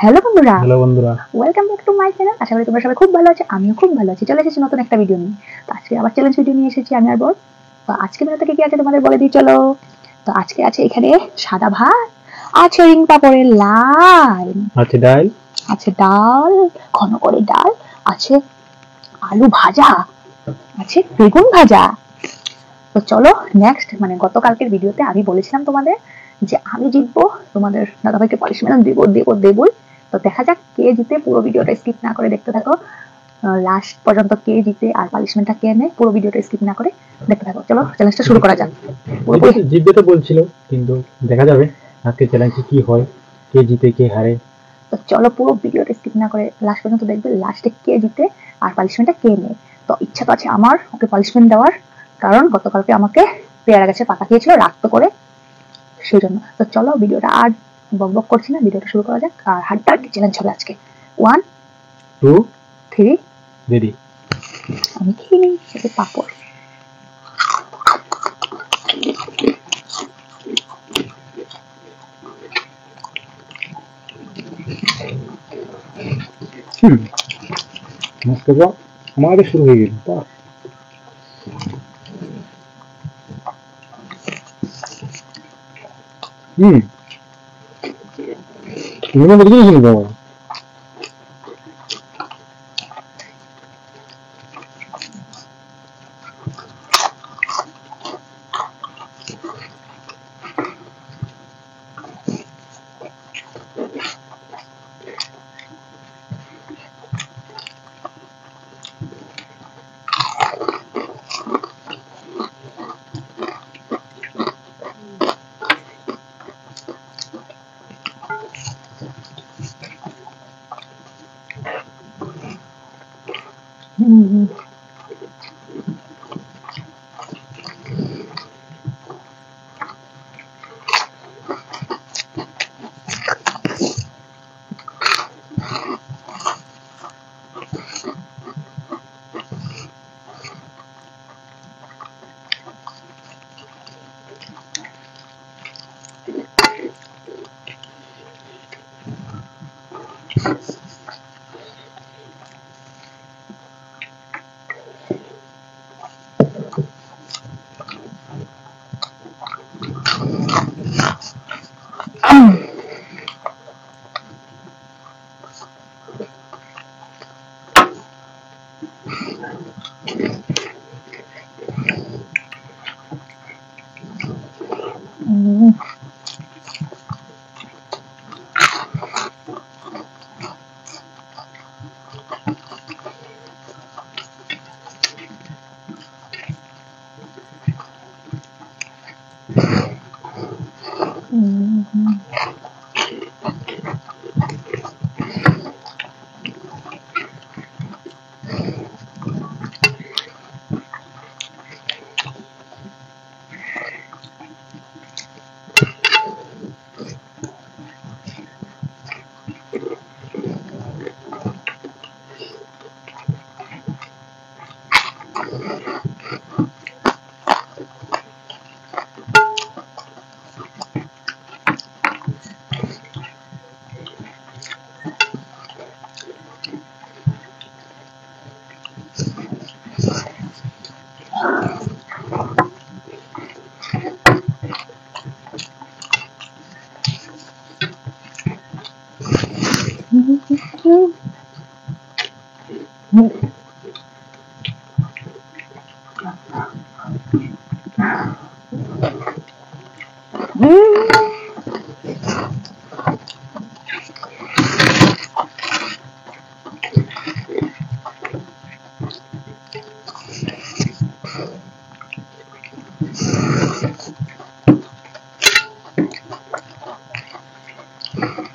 Hello বন্ধুরা, welcome back to my channel. আশা করি তোমরা সবাই খুব ভালো আছো, আমিও খুব ভালো আছি। চলে এসেছি নতুন একটা ভিডিও নিয়ে। তো আজকে আবার চ্যালেঞ্জ ভিডিও নিয়ে এসেছি আমি আর বল। তো আজকে মেনুতে কি আছে তোমাদের বলে দিই চলো। তো আজকে আছে এখানে সাদা ভাত, আছে রিং পাপড়ের লাল, আছে ডাল, ঘন করে ডাল, আছে আলু ভাজা, আছে বেগুন ভাজা। তো চলো নেক্সট, গতকালকের ভিডিওতে আমি বলেছিলাম তোমাদের যে আমি জিতবো, তোমাদের দাদাভাইকে পানিশমেন্ট দেবই। তো দেখা যাক কে জিতে, পুরো ভিডিওটা স্কিপ না করে দেখতে থাকো লাস্ট পর্যন্ত, কে জিতে আর পানিশমেন্টটা কে নেয় পুরো ভিডিওটা স্কিপ না করে দেখতে থাকো। চলো চ্যালেঞ্জটা শুরু করা যাক। জিতবে তো বলছিল, কিন্তু দেখা যাবে আজকে চ্যালেঞ্জে কি হয়, কে জিতে কে হারে। তো চলো পুরো ভিডিওটা স্কিপ না করে লাস্ট পর্যন্ত দেখবে লাস্টে কে জিতে আর পানিশমেন্টটা কে নেয়। তো ইচ্ছা তো আছে আমার ওকে পানিশমেন্ট দেওয়ার, কারণ গতকালকে আমাকে পেয়ারা গাছে পাতা খেয়েছিল রাক্ত করে, সেই জন্য। তো চলো ভিডিওটা আর বকবক করছি না, ভিডিওটা শুরু করা যাক। আর হাড্ডাহাড্ডি চ্যালেঞ্জ হবে আজকে। 1 2 3 রেডি। আমি খেয়ে নিই সাথে পাপড়। আমাকে শুরু হয়ে গেল। তুমি না দেখে শুনবো।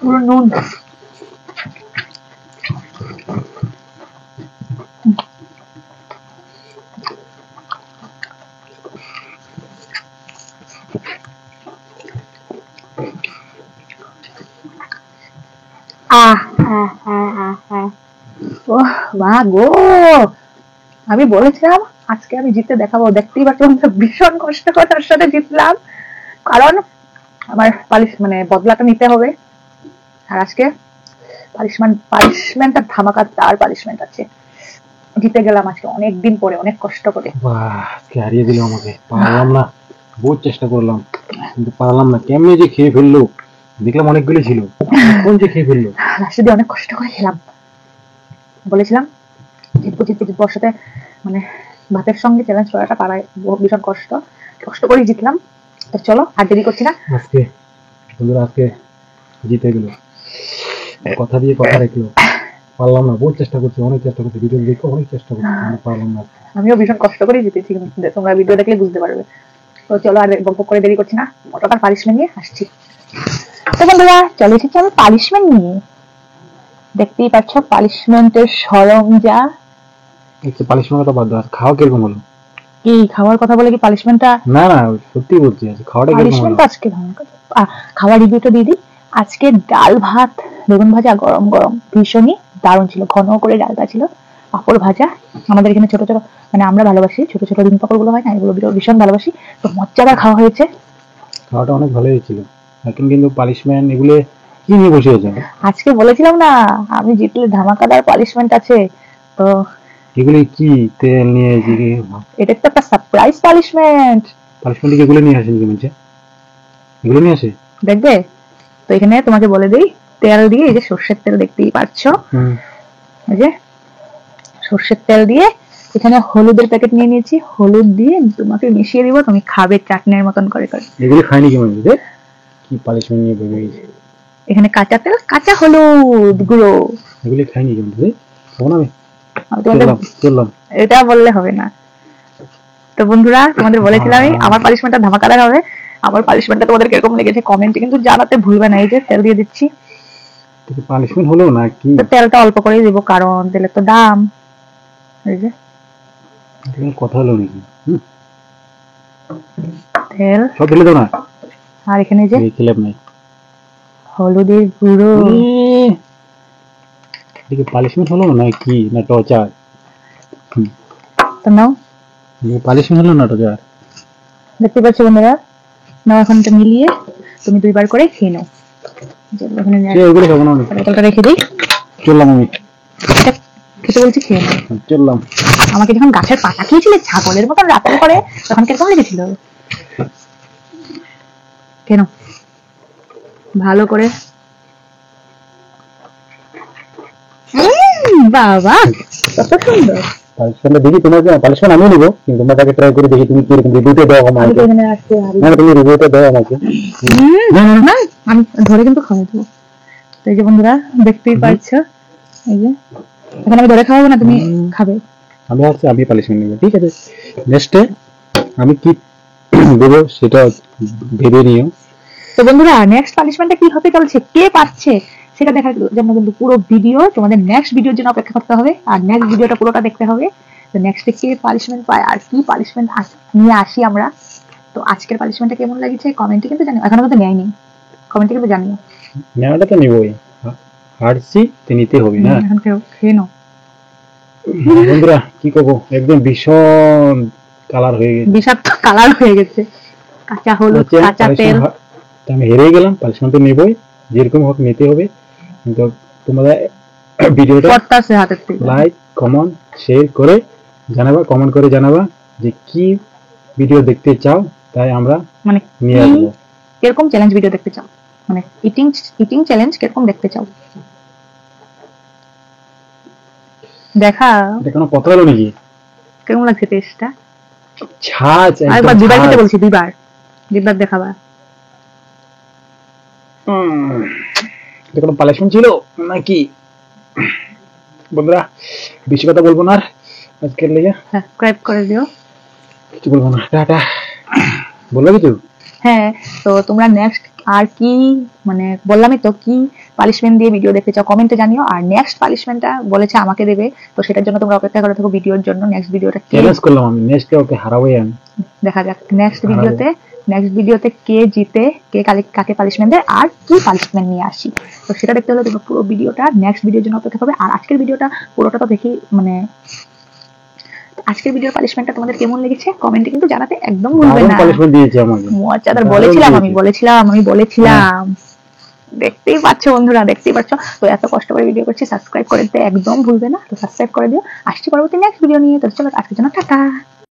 পুরো নুন। আমি বলেছিলাম আজকে আমি জিতে দেখাবো, দেখতেই পাচ্ছ ভীষণ কষ্ট করে তার সাথে জিতলাম, কারণ আমার বদলাটা নিতে হবে। আর আজকে পানিশমেন্ট আর ধামাকাদার পানিশমেন্ট আছে। জিতে গেলাম আজকে অনেকদিন পরে, অনেক কষ্ট করে। বাহ, আজকে হারিয়ে দিল আমাকে, পারলাম না। বহুত চেষ্টা করলাম কিন্তু পারলাম না। কেমনে যে খেয়ে ফেললো, দেখলাম অনেকগুলো ছিল, কোন যে খেয়ে ফেললো। লাস্টে দিয়ে অনেক কষ্ট করে খেলাম। বলেছিলাম জিতবো ওর সাথে, মানে ভাতের সঙ্গে চ্যালেঞ্জ করাটা পারায় ভীষণ কষ্ট করে জিতলাম। তো চলো আর দেরি করছি না, আজকে বন্ধুরা আজকে জিতে গেল, কথা দিয়ে কথা রাখলো। পারলাম না, বহুত চেষ্টা করছি, অনেক চেষ্টা করছি, ভিডিও দেখে অনেক চেষ্টা করছি, কিন্তু পারলাম না। আমিও ভীষণ কষ্ট করে জিতেছি, কিন্তু তোমরা ভিডিও দেখলে বুঝতে পারবে। তো চলো আর বক করে দেরি করছি না, মোটরকার পানিশমেন্ট নিয়ে আসছি। তো বন্ধুরা চলে এসেছি আমি পানিশমেন্ট নিয়ে। দেখতেই পাচ্ছ পানিশমেন্টের সরঞ্জাম। একটু পানিশমেন্টটা বাদ দাও, খাওয়া কিরকম হলো? কি খাওয়ার কথা বলে কি পানিশমেন্টটা? না না, সত্যি বলছি, খাওয়াটা কিরকম হলো? পানিশমেন্ট আজকে খাওয়ার রিভিউটা দিয়ে দিই। আজকে ডাল ভাত বেগুন ভাজা গরম গরম ভীষণই দারুণ ছিল, ঘন করে ডালটা ছিল, পাঁপড় ভাজা। আমাদের এখানে ছোট ছোট, মানে আমরা ভালোবাসি ছোট ছোট ডিম পাঁপড় গুলো হয় না, এগুলো ভীষণ ভালোবাসি। তো মজাদার খাওয়া হয়েছে, খাওয়াটা অনেক ভালো হয়েছিল। এখন কিন্তু পানিশমেন্ট এগুলো কি নিয়ে বসে আছে? আজকে বলেছিলাম না আমি জিতলে ধামাকাদার পানিশমেন্ট আছে। তো এগুলো কি তেল নিয়ে এসে, এটা তো একটা সারপ্রাইজ পানিশমেন্ট। পানিশমেন্ট এগুলো নিয়ে আসেন কি বলছে? এগুলো নিয়ে আসে দেখবে? তো এখানে তোমাকে বলে দিই, তেল দিয়ে, এই যে সর্ষের তেল দেখতেই পাচ্ছ, এই যে সর্ষের তেল দিয়ে এখানে হলুদের প্যাকেট নিয়ে নিয়েছি, হলুদ দিয়ে তোমাকে মিশিয়ে দিব, তুমি খাবে চাটনির মতন করে করে। এগুলো খাইনি কি মানে কি পানিশমেন্ট নিয়ে ভেবে গেছে। এখানে কাঁচা তেল, কাঁচা হলুদ গুঁড়ো, এগুলো খাইনি কি মানে খাবো না আমি। চললাম, এটা বললে হবে না। তো বন্ধুরা তোমাদের বলেছিলাম আমার পানিশমেন্টটা ধামাকাদার হবে। আমার পানিশমেন্টটা তোমাদের কিরকম লেগেছে কমেন্টে কিন্তু জানাতে ভুলবে না। এই যে তেল দিয়ে দিচ্ছি, পানিশমেন্ট হলো না কি? তেলটা অল্প করেই দিব কারণ তেলের তো দাম। এই যে কথা হলো নাকি? তেল সব ঢেলে দাও না। আর এখানে যে খেলাম নাই হলুদের গুঁড়ো। এদিকে পানিশমেন্ট হলো না কি, না টর্চার? তো নাও, পানিশমেন্ট হলো না টর্চার? দেখতে পাচ্ছ বন্ধুরা, নাও এখন এটা মিলিয়ে তুমি দুইবার করে খেয়ে নাও। এগুলো খাবো না, তেলটা রেখে দিই। চললাম আমি, খেতে বলছি খেয়ে নাও। চললাম। আমাকে যখন গাছের পাতা খেয়েছিলে ছাগলের মতন রাতের করে, তখন কিরকম লেগেছিল? কেন ভালো করে বাবা কত সুন্দর। পানিশমেন্ট দেখি তোমাকে, পানিশমেন্ট আমি নিবো, কিন্তু তোমরা তাকে ট্রাই করে দেখি তুমি কি রকম রিভিউটা দাও আমাকে। তুমি রিভিউটা দাও আমাকে। না আমি ধরে কিন্তু খাওয়াই দেবো। তো এই যে বন্ধুরা দেখতেই পাচ্ছ, এই যে এখন আমি ধরে খাওয়াবো না, তুমি খাবে। আমি ভাবছি আমি পানিশমেন্ট নেবো, ঠিক আছে? নেক্সটে আমি কি দেবো সেটা ভেবে নিও। তো বন্ধুরা নেক্সট পানিশমেন্টটা কি হতে চলছে, কে পাচ্ছে সেটা দেখার জন্য কিন্তু পুরো ভিডিও তোমাদের নেক্সট ভিডিওর জন্য অপেক্ষা করতে হবে, আর নেক্সট ভিডিওটা পুরোটা দেখতে হবে। তো নেক্সটে কে পানিশমেন্ট পায় আর কি পানিশমেন্ট নিয়ে আসি আমরা। তো আজকের পানিশমেন্টটা কেমন লাগছে কমেন্টে কিন্তু জানিও, এখনো তো নেয়নি, কমেন্টে কিন্তু জানিও। নেওয়াটা তো নিবই, হারছি তো নিতে হবে না। এখন খেয়ে নাও বন্ধুরা, কি করবো, একদম ভীষণ কালার হয়ে গেছে, বিষাক্ত কালার হয়ে গেছে, কাঁচা হলুদ কাঁচা তেল। আমি হেরে গেলাম, পানিশমেন্ট তো নেবই, যেরকম হোক নিতে হবে। কিন্তু তোমরা ভিডিওটা লাইক কমেন্ট শেয়ার করে জানাবা, কমেন্ট করে জানাবা যে কি ভিডিও দেখতে চাও, তাই আমরা মানে নিয়ে আসবো। কিরকম চ্যালেঞ্জ ভিডিও দেখতে চাও, মানে ইটিং চ্যালেঞ্জ কিরকম দেখতে চাও দেখা। এটা কোনো কথা হলো নাকি? কেমন লাগছে টেস্টটা? ছাঁচ একবার দুইবার খেতে বলছি, দুইবার দেখাবা। এটা কোনো পানিশমেন্ট ছিল নাকি? বন্ধুরা বেশি কথা বলবো না, আজকের লেগে সাবস্ক্রাইব করে দিও, কিছু বলবো না, টাটা। বলবে কিছু? হ্যাঁ, তো তোমরা নেক্সট আর কি, মানে বললামই তো কি পানিশমেন্ট দিয়ে ভিডিও দেখতে চাও কমেন্টে জানিও। আর নেক্সট পানিশমেন্টটা বলেছে আমাকে দেবে, তো সেটার জন্য তোমরা অপেক্ষা করে থাকো ভিডিওর জন্য। নেক্সট ভিডিওটা চ্যালেঞ্জ করলাম আমি, নেক্সট ওকে হারাবোই আমি, দেখা যাক নেক্সট ভিডিওতে কে জিতে, কে কাকে পানিশমেন্ট দেয় আর কি পানিশমেন্ট নিয়ে আসি। তো সেটা দেখতে হলে তোমরা পুরো ভিডিওটা নেক্সট ভিডিওর জন্য অপেক্ষা করবে। আর আজকের ভিডিওটা পুরোটা তো দেখি, মানে আজকের ভিডিওর পানিশমেন্টটা তোমাদের কেমন লেগেছে কমেন্টে কিন্তু জানাতে একদম ভুলবে না। পানিশমেন্ট দিয়েছে আমাকে, মজাদার বলেছিলাম। দেখতেই পাচ্ছ বন্ধুরা, দেখতেই পাচ্ছ। তো এত কষ্ট করে ভিডিও করছি, সাবস্ক্রাইব করে দিতে একদম ভুলবে না। তো সাবস্ক্রাইব করে দিও। আসছি পরবর্তী নেক্সট ভিডিও নিয়ে। তো চলো আজকের জন্য টাটা।